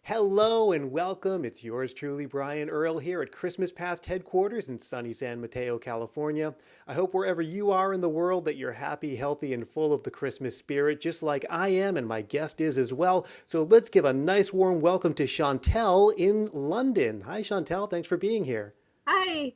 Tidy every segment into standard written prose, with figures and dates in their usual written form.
Hello and welcome. It's yours truly, Brian Earl, here at Christmas Past headquarters in sunny San Mateo, California. I hope wherever you are in the world that you're happy, healthy, and full of the Christmas spirit, just like I am and my guest is as well. So let's give a nice warm welcome to Chantelle in London. Hi, Chantelle. Thanks for being here. Hi.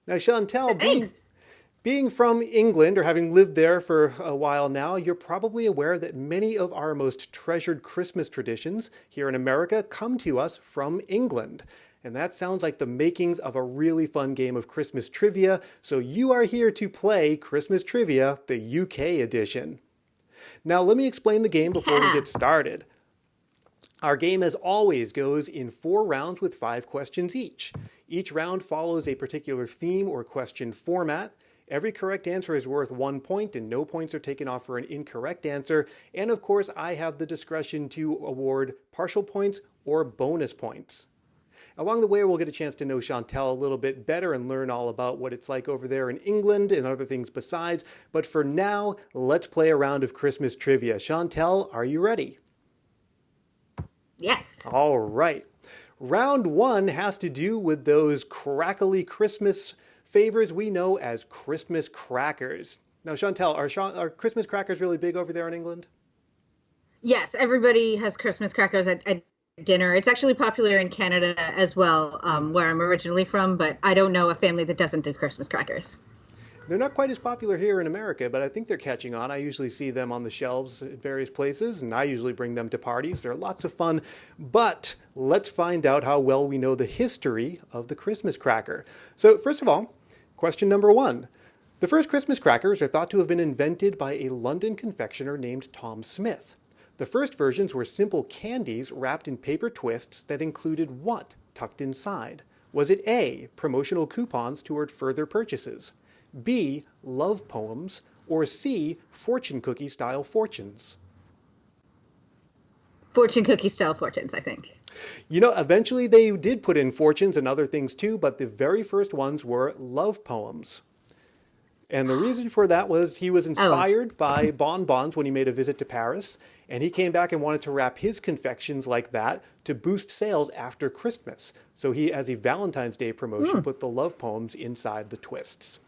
Now, Chantelle, Thanks. being from England or having lived there for a while now, you're probably aware that many of our most treasured Christmas traditions here in America come to us from England. And that sounds like the makings of a really fun game of Christmas trivia. So you are here to play Christmas Trivia, the UK edition. Now, let me explain the game before we Yeah. get started. Our game, as always, goes in 4 rounds with 5 questions each. Each round follows a particular theme or question format. Every correct answer is worth 1 point, and no points are taken off for an incorrect answer. And of course, I have the discretion to award partial points or bonus points. Along the way, we'll get a chance to know Chantelle a little bit better and learn all about what it's like over there in England and other things besides. But for now, let's play a round of Christmas trivia. Chantelle, are you ready? Yes. All right. Round one has to do with those crackly Christmas favors we know as Christmas crackers. Now, Chantelle, are Christmas crackers really big over there in England? Yes, everybody has Christmas crackers at dinner. It's actually popular in Canada as well, where I'm originally from, but I don't know a family that doesn't do Christmas crackers. They're not quite as popular here in America, but I think they're catching on. I usually see them on the shelves at various places, and I usually bring them to parties. They're lots of fun. But let's find out how well we know the history of the Christmas cracker. So, first of all, question number one. The first Christmas crackers are thought to have been invented by a London confectioner named Tom Smith. The first versions were simple candies wrapped in paper twists that included what tucked inside? Was it A, promotional coupons toward further purchases? B, love poems, or C, fortune cookie style fortunes? Fortune cookie style fortunes, I think. You know, eventually they did put in fortunes and other things too, but the very first ones were love poems. And the reason for that was he was Oh, inspired by bonbons when he made a visit to Paris, and he came back and wanted to wrap his confections like that to boost sales after Christmas. So he, as a Valentine's Day promotion, hmm. put the love poems inside the twists.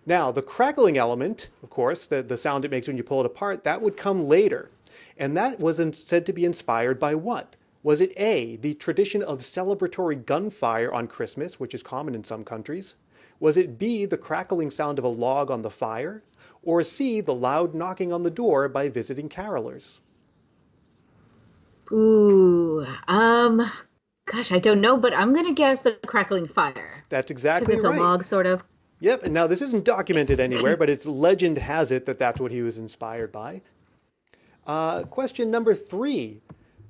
Now, the crackling element, of course, the sound it makes when you pull it apart, that would come later. And that was said to be inspired by what? Was it A, the tradition of celebratory gunfire on Christmas, which is common in some countries? Was it B, the crackling sound of a log on the fire? Or C, the loud knocking on the door by visiting carolers? Ooh. Gosh, I don't know, but I'm gonna guess the crackling fire That's because exactly it's a right. log, sort of. Yep, and now this isn't documented Yes. anywhere, but its legend has it that that's what he was inspired by. Question number three.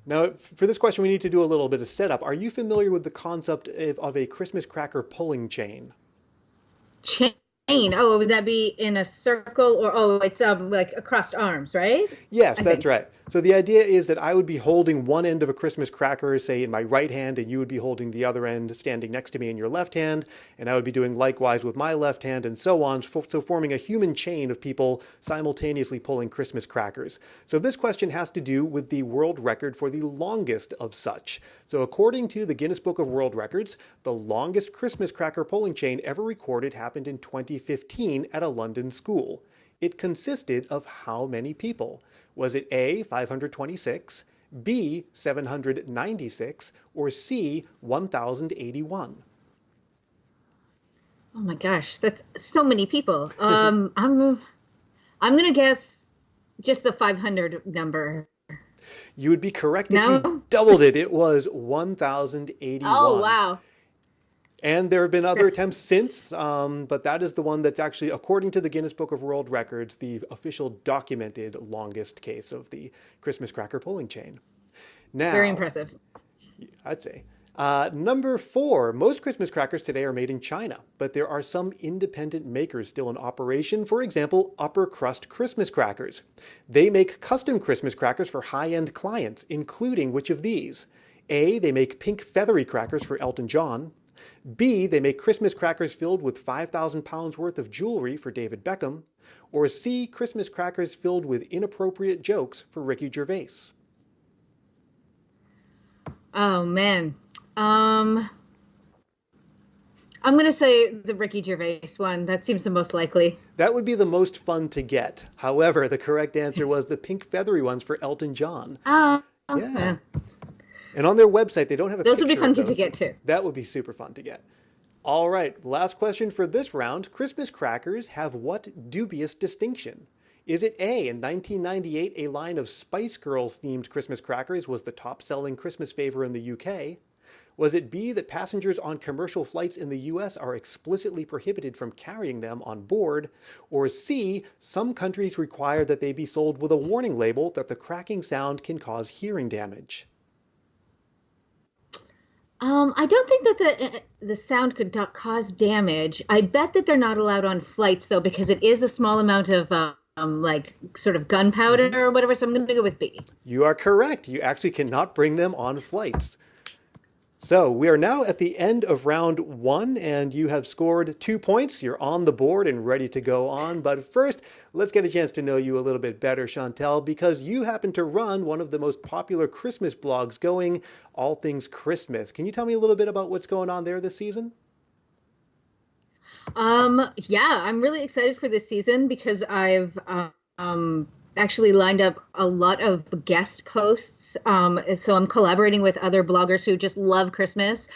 Now, for this question, we need to do a little bit of setup. Are you familiar with the concept of a Christmas cracker pulling chain? Chain. Oh, would that be in a circle or it's like across arms, right? Yes, I that's think. right. So the idea is that I would be holding one end of a Christmas cracker, say in my right hand, and you would be holding the other end standing next to me in your left hand, and I would be doing likewise with my left hand, and so on, so forming a human chain of people simultaneously pulling Christmas crackers. So this question has to do with the world record for the longest of such. So according to the Guinness Book of World Records, the longest Christmas cracker pulling chain ever recorded happened in 2015 at a London school. It consisted of how many people? Was it A, 526, B, 796, or C, 1081? Oh my gosh, that's so many people. I'm gonna guess just the 500 number. You would be correct if you No? doubled it. It was Oh 1081. wow. And there have been other That's attempts since, but that is the one that's actually, according to the Guinness Book of World Records, the official documented longest case of the Christmas cracker pulling chain. very Now, impressive. I'd say. Number four, most Christmas crackers today are made in China, but there are some independent makers still in operation. For example, Upper Crust Christmas Crackers. They make custom Christmas crackers for high-end clients, including which of these? A, they make pink feathery crackers for Elton John. B, they make Christmas crackers filled with 5,000 pounds worth of jewelry for David Beckham. Or C, Christmas crackers filled with inappropriate jokes for Ricky Gervais. Oh man. Um, I'm gonna say the Ricky Gervais one. That seems the most likely. That would be the most fun to get. However, the correct answer was the pink feathery ones for Elton John. Oh, Yeah. yeah. And on their website, they don't have a Those would be picture of fun to those, but get too. that would be super fun to get. All right, last question for this round. Christmas crackers have what dubious distinction? Is it A, in 1998, a line of Spice Girls themed Christmas crackers was the top selling Christmas favor in the UK? Was it B, that passengers on commercial flights in the US are explicitly prohibited from carrying them on board? Or C, some countries require that they be sold with a warning label that the cracking sound can cause hearing damage? I don't think that the sound could cause damage. I bet that they're not allowed on flights though, because it is a small amount of like sort of gunpowder or whatever. So I'm going to go with B. You are correct. You actually cannot bring them on flights. So we are now at the end of round one, and you have scored 2 points. You're on the board and ready to go on. But first, let's get a chance to know you a little bit better, Chantelle, because you happen to run one of the most popular Christmas blogs going, All Things Christmas. Can you tell me a little bit about what's going on there this season? Yeah, I'm really excited for this season because I've actually lined up a lot of guest posts. So I'm collaborating with other bloggers who just love Christmas,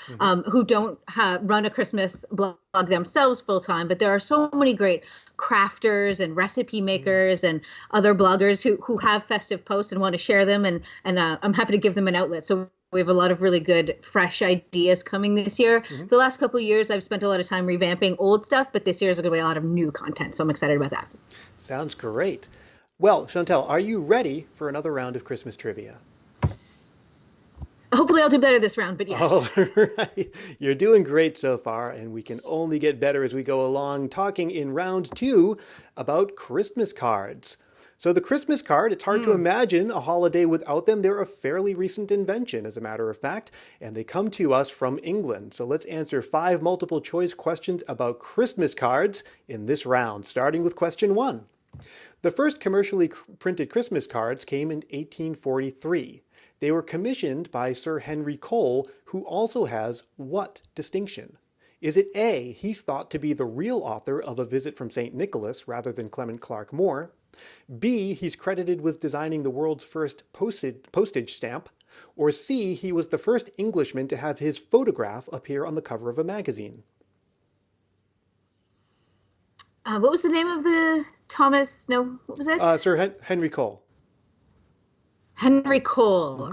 who don't run a Christmas blog themselves full time, but there are so many great crafters and recipe makers and other bloggers who have festive posts and want to share them. And I'm happy to give them an outlet. So we have a lot of really good, fresh ideas coming this year. The last couple of years, I've spent a lot of time revamping old stuff, but this year is going to be a lot of new content. So I'm excited about that. Sounds great. Well, Chantelle, are you ready for another round of Christmas trivia? Hopefully I'll do better this round, but yes. All right. You're doing great so far, and we can only get better as we go along, talking in round two about Christmas cards. So the Christmas card, it's hard to imagine a holiday without them. They're a fairly recent invention, as a matter of fact, and they come to us from England. So let's answer 5 multiple choice questions about Christmas cards in this round, starting with question 1. The first commercially printed Christmas cards came in 1843. They were commissioned by Sir Henry Cole, who also has what distinction? Is it A, he's thought to be the real author of A Visit from St. Nicholas rather than Clement Clarke Moore? B, he's credited with designing the world's first postage stamp? Or C, he was the first Englishman to have his photograph appear on the cover of a magazine? What was the name of the Thomas? No, what was that? Sir Henry Cole. Henry Cole.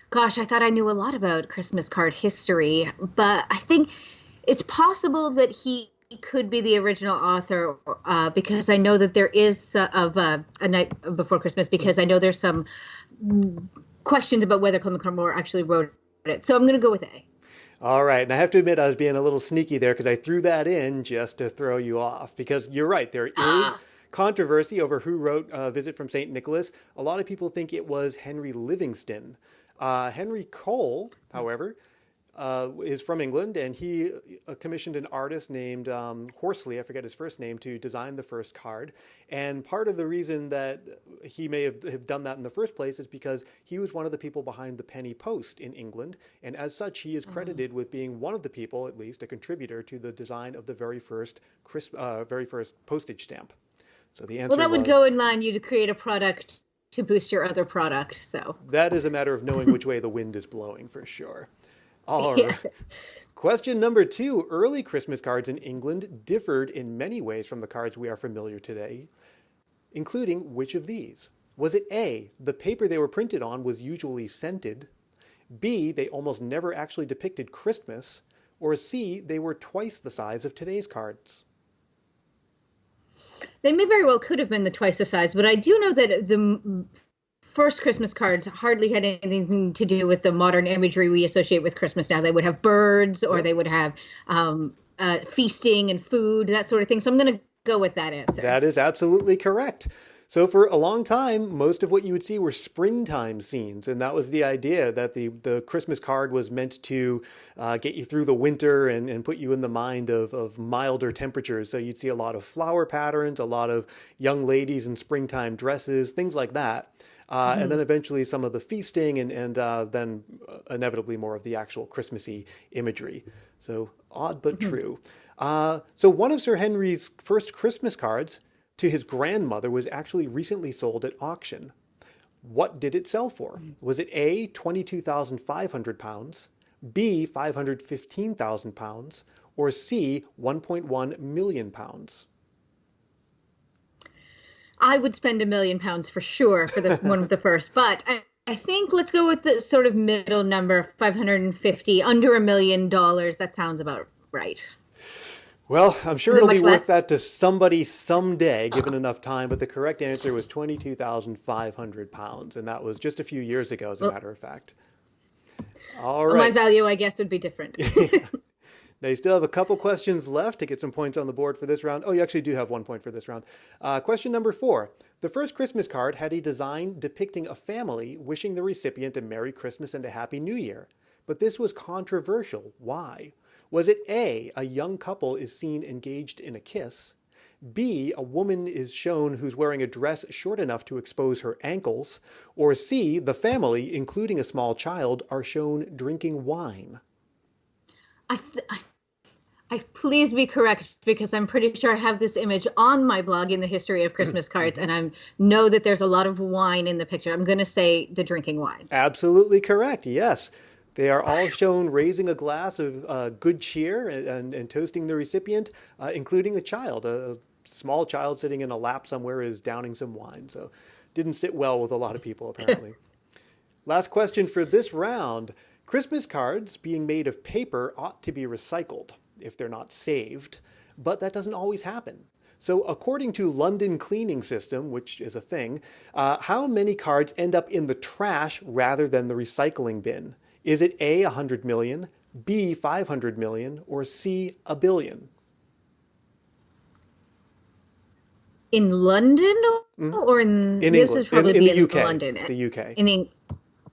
Gosh, I thought I knew a lot about Christmas card history, but I think it's possible that he could be the original author because I know that there is of A Night Before Christmas, because I know there's some questions about whether Clement Clarke Moore actually wrote it. So I'm going to go with A. All right, and I have to admit I was being a little sneaky there because I threw that in just to throw you off, because you're right, there is controversy over who wrote Visit from St. Nicholas. A lot of people think it was Henry Livingston. Henry Cole, however, is from England, and he commissioned an artist named Horsley, I forget his first name, to design the first card. And part of the reason that he may have done that in the first place is because he was one of the people behind the penny post in England, and as such, he is credited with being one of the people, at least a contributor, to the design of the very first postage stamp. So the answer Well, that would go in line you to create a product to boost your other product. So that is a matter of knowing which way the wind is blowing, for sure. All right. Question number 2. Early Christmas cards in England differed in many ways from the cards we are familiar today, including which of these? Was it A, the paper they were printed on was usually scented? B, they almost never actually depicted Christmas? Or C, they were twice the size of today's cards? they may very well could have been the twice the size, but I do know that the first Christmas cards hardly had anything to do with the modern imagery we associate with Christmas now. They would have birds, or they would have feasting and food, that sort of thing. So I'm going to go with that answer. That is absolutely correct. So for a long time, most of what you would see were springtime scenes, and that was the idea, that the Christmas card was meant to get you through the winter and put you in the mind of milder temperatures. So you'd see a lot of flower patterns, a lot of young ladies in springtime dresses, things like that. and then eventually some of the feasting and then inevitably more of the actual Christmassy imagery. So odd but true. So one of Sir Henry's first Christmas cards to his grandmother was actually recently sold at auction. What did it sell for? Was it A, £22,500, B, £515,000, or C, £1.1 million? I would spend £1 million for sure for the one of the first, but I think let's go with the sort of middle number, 550, under $1 million. That sounds about right. Well, I'm sure it'll be worth less? that to somebody someday, given enough time. But the correct answer was £22,500, and that was just a few years ago, as a matter of fact. All right. My value, I guess, would be different. Now, you still have a couple questions left to get some points on the board for this round. Oh, you actually do have 1 point for this round. Question number 4. The first Christmas card had a design depicting a family wishing the recipient a Merry Christmas and a Happy New Year. But this was controversial. Why? Was it A, a young couple is seen engaged in a kiss? B, a woman is shown who's wearing a dress short enough to expose her ankles? Or C, the family, including a small child, are shown drinking wine? I please be correct, because I'm pretty sure I have this image on my blog in the history of Christmas cards, and I know that there's a lot of wine in the picture. I'm going to say the drinking wine. Absolutely correct. Yes. They are all shown raising a glass of good cheer and toasting the recipient, including a child. A small child sitting in a lap somewhere is downing some wine. So didn't sit well with a lot of people, apparently. Last question for this round. Christmas cards being made of paper ought to be recycled if they're not saved, but that doesn't always happen. So according to London Cleaning System, which is a thing, how many cards end up in the trash rather than the recycling bin? Is it A, 100 million, B, 500 million, or C, a billion? In London or in England? Probably in the in UK. London. The UK.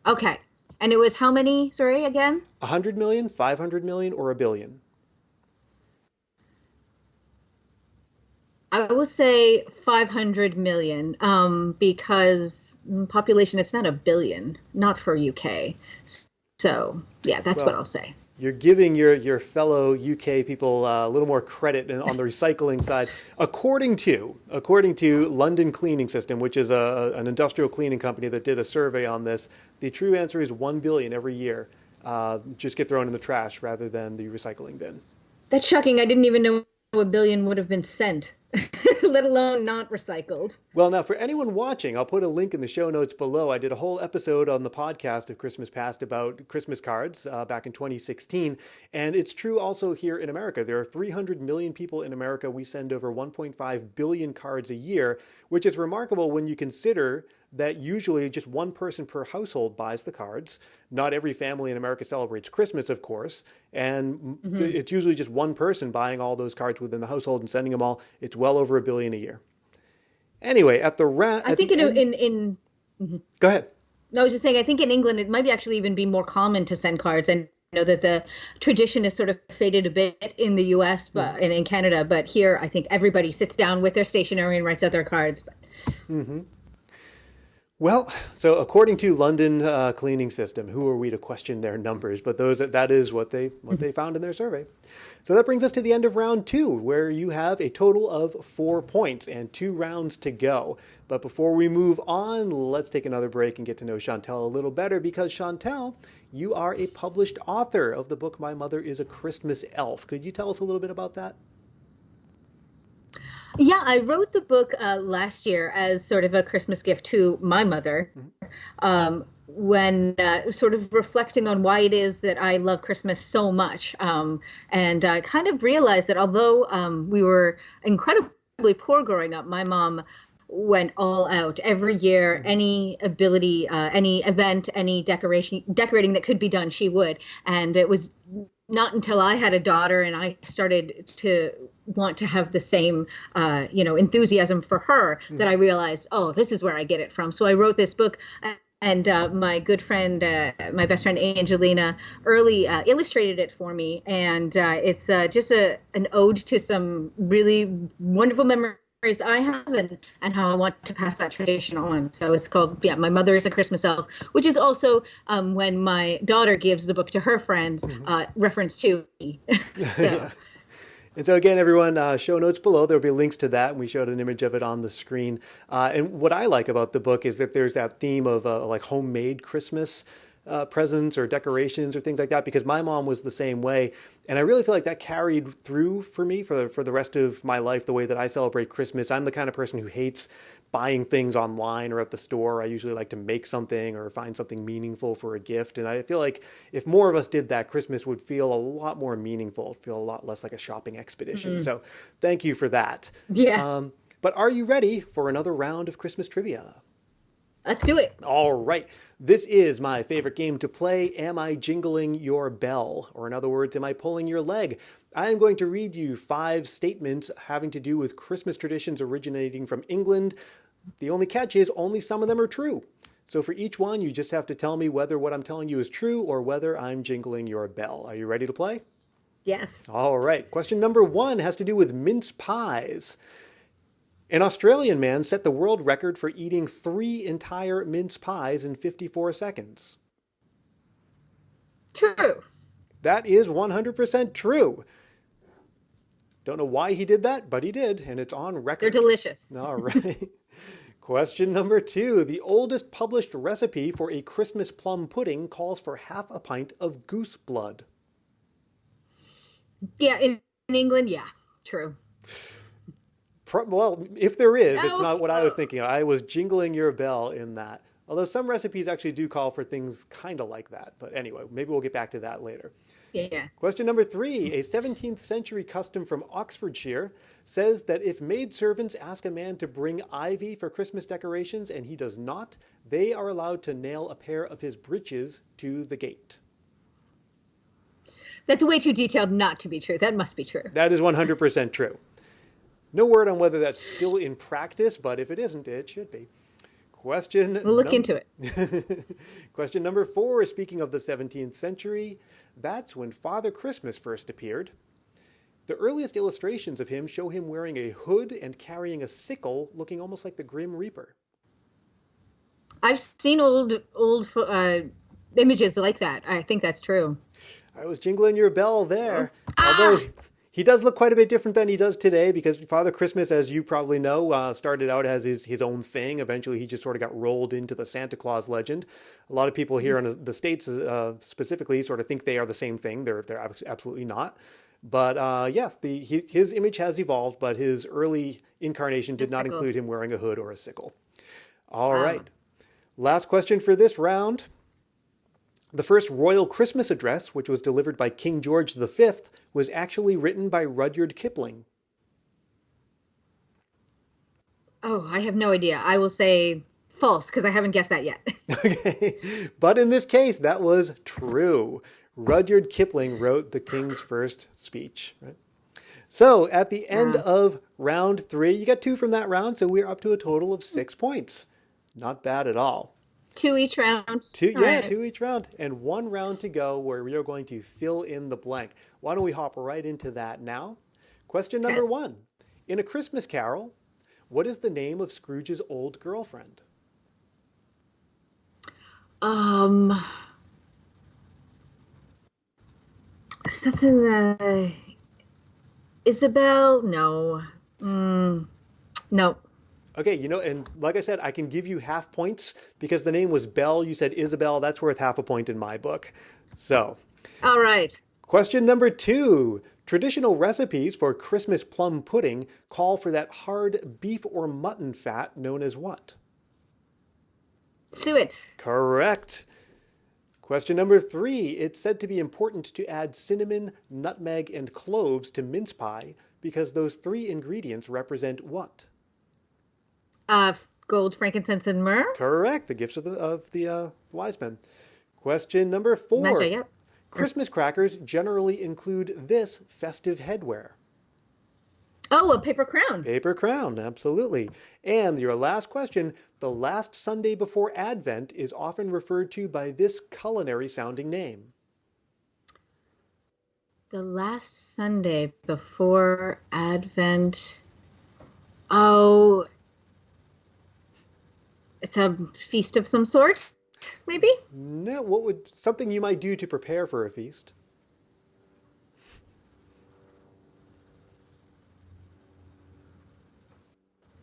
Okay. And it was how many? Sorry, again? 100 million, 500 million, or a billion? I would say 500 million, because population, it's not a billion, not for UK. So, yeah, that's what I'll say. You're giving your fellow UK people a little more credit on the recycling side. According to London Cleaning System, which is an industrial cleaning company that did a survey on this, the true answer is 1 billion every year just get thrown in the trash rather than the recycling bin. That's shocking. I didn't even know a billion would have been sent, let alone not recycled. Well, now for anyone watching, I'll put a link in the show notes below. I did a whole episode on the podcast of Christmas Past about Christmas cards back in 2016. And it's true also here in America. There are 300 million people in America. We send over 1.5 billion cards a year, which is remarkable when you consider that usually just one person per household buys the cards. Not every family in America celebrates Christmas, of course. And it's usually just one person buying all those cards within the household and sending them all. It's well over a billion a year. Anyway, at the I think in Go ahead. No, I was just saying, I think in England, it might actually even be more common to send cards. And I know that the tradition has sort of faded a bit in the US and in Canada. But here, I think everybody sits down with their stationery and writes out their cards. Well, so according to London Cleaning System, who are we to question their numbers? But that is what they found in their survey. So that brings us to the end of round 2, where you have a total of 4 points and 2 rounds to go. But before we move on, let's take another break and get to know Chantelle a little better, because Chantelle, you are a published author of the book My Mother is a Christmas Elf. Could you tell us a little bit about that? Yeah, I wrote the book last year as sort of a Christmas gift to my mother, when sort of reflecting on why it is that I love Christmas so much. And I kind of realized that although we were incredibly poor growing up, my mom went all out every year. Any ability, any event, any decorating that could be done, she would. And it was not until I had a daughter and I started to want to have the same, enthusiasm for her that I realized, oh, this is where I get it from. So I wrote this book, and my good friend, my best friend Angelina Early illustrated it for me. And it's just an ode to some really wonderful memories I have and how I want to pass that tradition on. So it's called, yeah, My Mother is a Christmas Elf, which is also when my daughter gives the book to her friends, reference to me. Yeah. So, And so again, everyone, show notes below. There'll be links to that, and we showed an image of it on the screen. And what I like about the book is that there's that theme of like homemade Christmas presents or decorations or things like that. Because my mom was the same way, and I really feel like that carried through for me for the rest of my life. The way that I celebrate Christmas, I'm the kind of person who hates buying things online or at the store. I usually like to make something or find something meaningful for a gift. And I feel like if more of us did that, Christmas would feel a lot more meaningful, feel a lot less like a shopping expedition. So thank you for that. yeah, But are you ready for another round of Christmas trivia? let's do it. All right. This is my favorite game to play. Am I jingling your bell? Or in other words, am I pulling your leg? I am going to read you 5 statements having to do with Christmas traditions originating from England. The only catch is only some of them are true. So for each one, you just have to tell me whether what I'm telling you is true or whether I'm jingling your bell. Are you ready to play? Yes. All right. Question number 1 has to do with mince pies. An Australian man set the world record for eating 3 entire mince pies in 54 seconds. True. That is 100% true. Don't know why he did that, but he did, and it's on They're record. delicious. All right. Question number 2. The oldest published recipe for a Christmas plum pudding calls for half a pint of goose blood. Yeah, in England, yeah, true. Well, if there is, it's No. not what I was thinking. I was jingling your bell in that. Although some recipes actually do call for things kind of like that. But anyway, maybe we'll get back to that later. Yeah. Question number 3. A 17th century custom from Oxfordshire says that if maidservants ask a man to bring ivy for Christmas decorations and he does not, they are allowed to nail a pair of his breeches to the gate. That's way too detailed not to be true. That must be true. That is 100% true. No word on whether that's still in practice, but if it isn't, it should be. We'll look into it. Question number 4, speaking of the 17th century, that's when Father Christmas first appeared. The earliest illustrations of him show him wearing a hood and carrying a sickle, looking almost like the Grim Reaper. I've seen old images like that. I think that's true. I was jingling your bell there. Ah! Although he does look quite a bit different than he does today because Father Christmas, as you probably know, started out as his own thing. Eventually, he just sort of got rolled into the Santa Claus legend. A lot of people here in the States specifically sort of think they are the same thing. They're absolutely not. But yeah, his image has evolved, but his early incarnation did not include him wearing a hood or a sickle. All right. Last question for this round. The first royal Christmas address, which was delivered by King George V, was actually written by Rudyard Kipling. Oh, I have no idea. I will say false because I haven't guessed that yet. Okay. But in this case, that was true. Rudyard Kipling wrote the King's first speech. Right? So at the end of round 3, you got 2 from that round, so we're up to a total of 6 points. Not bad at all. 2 each round. 2 each round. And 1 round to go where we are going to fill in the blank. Why don't we hop right into that now? Question number 1. In A Christmas Carol, what is the name of Scrooge's old girlfriend? Something that Isabel? No. No. Okay, and like I said, I can give you half points because the name was Belle. You said Isabel. That's worth half a point in my book. So, all right. Question number 2. Traditional recipes for Christmas plum pudding call for that hard beef or mutton fat known as what? Suet. Correct. Question number 3. It's said to be important to add cinnamon, nutmeg, and cloves to mince pie because those 3 ingredients represent what? Gold, frankincense, and myrrh. Correct. The gifts of the wise men. Question number 4. Matcha, yep. Christmas crackers generally include this festive headwear. Oh, a paper crown. Paper crown, absolutely. And your last question, the last Sunday before Advent is often referred to by this culinary sounding name. The last Sunday before Advent. Oh, it's a feast of some sort, maybe? No, what would something you might do to prepare for a feast?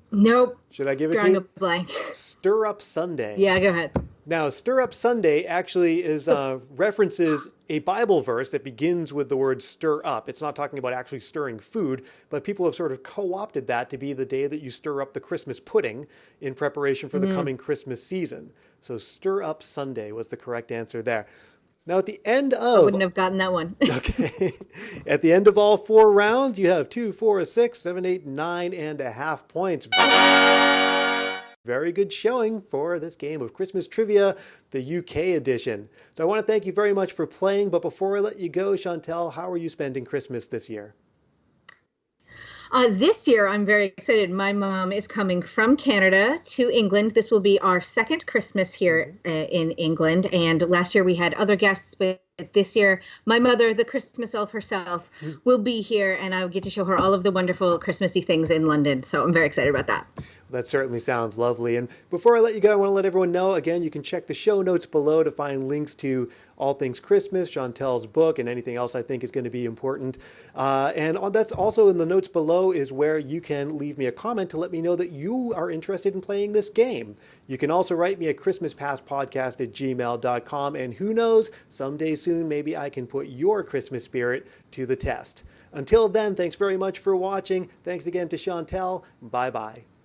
Nope. Should I give it to Drawing you? a blank. Stir Up Sunday. Yeah, go ahead. Now, Stir Up Sunday actually is references a Bible verse that begins with the word stir up. It's not talking about actually stirring food, but people have sort of co-opted that to be the day that you stir up the Christmas pudding in preparation for the Mm, coming Christmas season. So Stir Up Sunday was the correct answer there. Now, at the end I of wouldn't have gotten that one. okay, at the end of all four rounds, you have 2, 4, 6, 7, 8, 9.5 points. Very good showing for this game of Christmas Trivia, the UK edition. So I want to thank you very much for playing, but before I let you go, Chantel, how are you spending Christmas this year? This year, I'm very excited. My mom is coming from Canada to England. This will be our second Christmas here in England. And last year we had other guests, but this year, my mother, the Christmas elf herself, will be here, and I'll get to show her all of the wonderful Christmassy things in London. So I'm very excited about that. That certainly sounds lovely. And before I let you go, I want to let everyone know, again, you can check the show notes below to find links to all things Christmas, Chantals Book, and anything else I think is going to be important. That's also in the notes below is where you can leave me a comment to let me know that you are interested in playing this game. You can also write me at christmaspastpodcast@gmail.com. And who knows, someday soon, maybe I can put your Christmas spirit to the test. Until then, thanks very much for watching. Thanks again to Chantel. Bye-bye.